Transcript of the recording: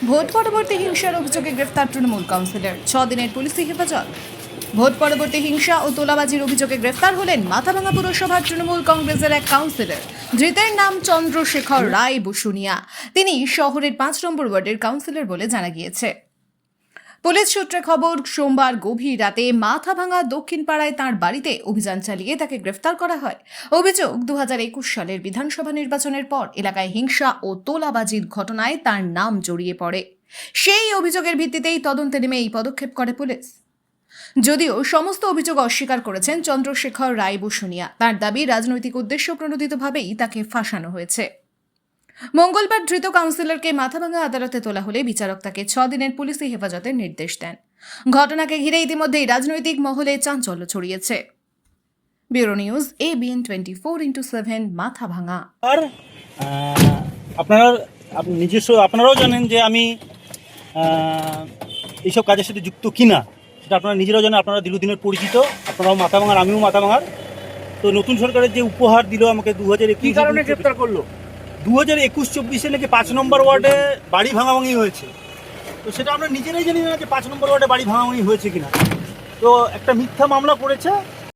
Vote পরবর্তী হিংসার অভিযোগে গ্রেফতার তৃণমূল কাউন্সিলর, 6 দিনের পুলিশি হেফাজত। ভোট পরবর্তী হিংসা ও তোলাবাজির অভিযোগে গ্রেফতার হলেন মাথাভাঙা পুরসভার তৃণমূল কংগ্রেসের এক কাউন্সিলর। ধৃতের নাম চন্দ্রশেখর রায় বসুনিয়া। তিনি শহরের 5 নম্বর ওয়ার্ডের কাউন্সিলর বলে জানা গিয়েছে। পুলিশ সূত্রে খবর, সোমবার গভীর রাতে মাথাভাঙা দক্ষিণ পাড়ায় তাঁর বাড়িতে অভিযান চালিয়ে তাকে গ্রেফতার করা হয়। অভিযোগ, 2021 সালের বিধানসভা নির্বাচনের পর এলাকায় হিংসা ও তোলাবাজির ঘটনায় তার নাম জড়িয়ে পড়ে। সেই অভিযোগের ভিত্তিতেই তদন্তে নেমে এই পদক্ষেপ করে পুলিশ। যদিও সমস্ত অভিযোগ অস্বীকার করেছেন চন্দ্রশেখর রায় বসুনিয়া। তার দাবি, রাজনৈতিক উদ্দেশ্য প্রণোদিতভাবেই তাকে ফাঁসানো হয়েছে। মঙ্গলবার ধৃত কাউন্সিলরকে মাথাভাঙা আদালতে তোলা হলে বিচারক তাকে 6 দিনের পুলিশি হেফাজতের নির্দেশ দেন। ঘটনাকে ঘিরে ইতিমধ্যেই রাজনৈতিক মহলে চাঞ্চল্য ছড়িয়েছে। Bureau news, ABN 24x7 Mathabhanga. আর আপনি নিজস্ব আপনারাও জানেন যে আমি এইসব কাজের সাথে যুক্ত কিনা, সেটা আপনারা নিজেরাও জানেন। আপনারা দীর্ঘদিনের পরিচিত, আপনারাও মাথাভাঙার, আমিও মাথাভাঙার। তো নতুন সরকারের যে উপহার দিল আমাকে 2021 কারণে গ্রেপ্তার করলো? 2021-24 নাকি 5 নম্বর ওয়ার্ডে বাড়ি ভাঙাভাঙি হয়েছে। তো সেটা আমরা নিজেরাই জানি না যে 5 নম্বর ওয়ার্ডে বাড়ি ভাঙাভাঙি হয়েছে কিনা। তো একটা মিথ্যা মামলা করেছে,